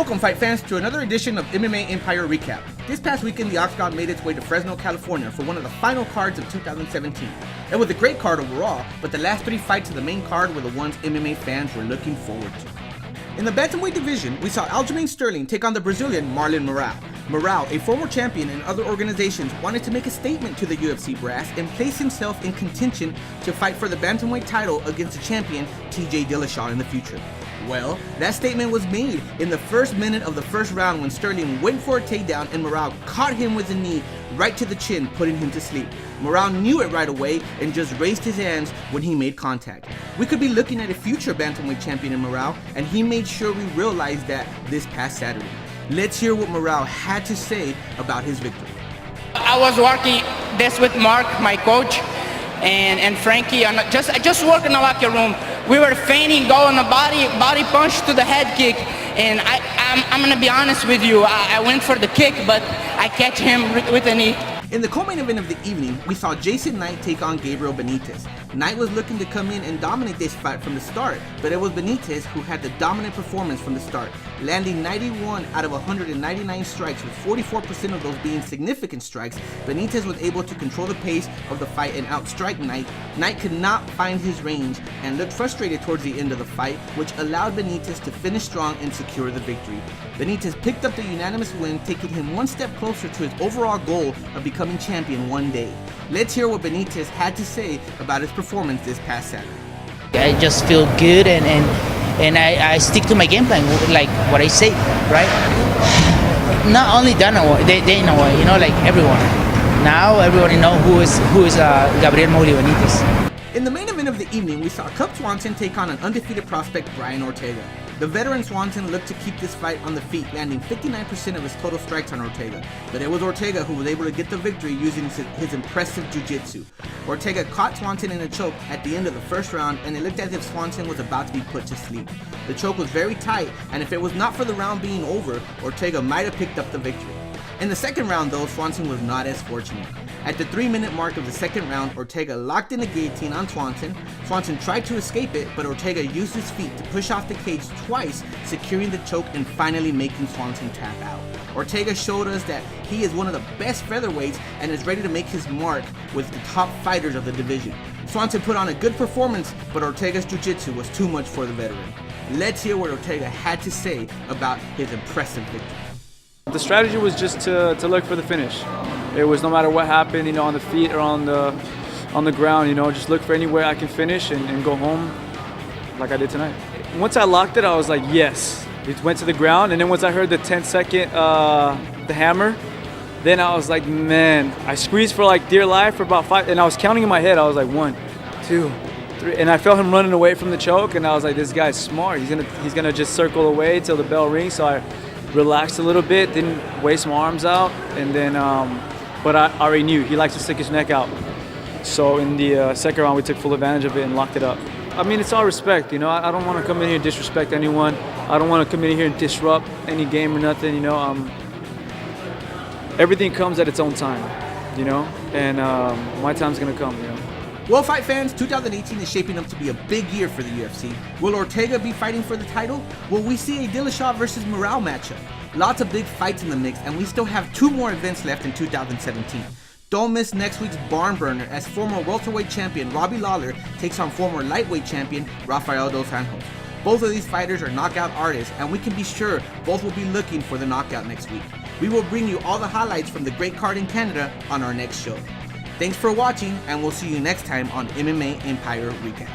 Welcome, fight fans, to another edition of MMA Empire Recap. This past weekend, the Octagon made its way to Fresno, California for one of the final cards of 2017. It was a great card overall, but the last three fights of the main card were the ones MMA fans were looking forward to. In the bantamweight division, we saw Aljamain Sterling take on the Brazilian Marlon Moraes. Moraes, a former champion in other organizations, wanted to make a statement to the UFC brass and place himself in contention to fight for the bantamweight title against the champion TJ Dillashaw in the future. Well, that statement was made in the first minute of the first round when Sterling went for a takedown and Moraes caught him with a knee right to the chin, putting him to sleep. Moraes knew it right away and just raised his hands when he made contact. We could be looking at a future bantamweight champion in Moraes, and he made sure we realized that this past Saturday. Let's hear what Moraes had to say about his victory. I was working this with Mark, my coach, and Frankie, just work in the locker room. We were feigning, going a body punch to the head kick, and I'm gonna be honest with you. I went for the kick, but I catch him with a knee. In the co-main event of the evening, we saw Jason Knight take on Gabriel Benitez. Knight was looking to come in and dominate this fight from the start, but it was Benitez who had the dominant performance from the start, landing 91 out of 199 strikes, with 44% of those being significant strikes. Benitez was able to control the pace of the fight and outstrike Knight. Knight could not find his range and looked frustrated towards the end of the fight, which allowed Benitez to finish strong and secure the victory. Benitez picked up the unanimous win, taking him one step closer to his overall goal of becoming champion one day. Let's hear what Benitez had to say about his performance this past Saturday. I just feel good and I stick to my game plan, like what I say, right? Not only Dana, they know, you know, like everyone. Now everybody know who is Gabriel Mowgli Benitez. In the main event of the evening, we saw Cub Swanson take on an undefeated prospect, Brian Ortega. The veteran Swanson looked to keep this fight on the feet, landing 59% of his total strikes on Ortega. But it was Ortega who was able to get the victory using his impressive jiu-jitsu. Ortega caught Swanson in a choke at the end of the first round, and it looked as if Swanson was about to be put to sleep. The choke was very tight, and if it was not for the round being over, Ortega might have picked up the victory. In the second round though, Swanson was not as fortunate. At the 3-minute mark of the second round, Ortega locked in a guillotine on Swanson. Swanson tried to escape it, but Ortega used his feet to push off the cage twice, securing the choke and finally making Swanson tap out. Ortega showed us that he is one of the best featherweights and is ready to make his mark with the top fighters of the division. Swanson put on a good performance, but Ortega's jiu-jitsu was too much for the veteran. Let's hear what Ortega had to say about his impressive victory. The strategy was just to look for the finish. It was no matter what happened, you know, on the feet or on the ground, you know, just look for anywhere I can finish and go home like I did tonight. Once I locked it, I was like, yes. It went to the ground, and then once I heard the 10-second, the hammer, then I was like, man, I squeezed for like dear life for about 5, and I was counting in my head. I was like 1, 2, 3, and I felt him running away from the choke, and I was like, this guy's smart. He's gonna just circle away till the bell rings. So I relaxed a little bit, didn't waste my arms out, and then, but I already knew he likes to stick his neck out. So in the second round, we took full advantage of it and locked it up. I mean, it's all respect, you know. I don't want to come in here and disrespect anyone. I don't want to come in here and disrupt any game or nothing, you know. Everything comes at its own time, you know, and my time's gonna come, you know. Well, fight fans, 2018 is shaping up to be a big year for the UFC. Will Ortega be fighting for the title? Will we see a Dillashaw versus Moraes matchup? Lots of big fights in the mix, and we still have 2 more events left in 2017. Don't miss next week's barn burner as former welterweight champion Robbie Lawler takes on former lightweight champion Rafael Dos Anjos. Both of these fighters are knockout artists, and we can be sure both will be looking for the knockout next week. We will bring you all the highlights from the great card in Canada on our next show. Thanks for watching, and we'll see you next time on MMA Empire Recap.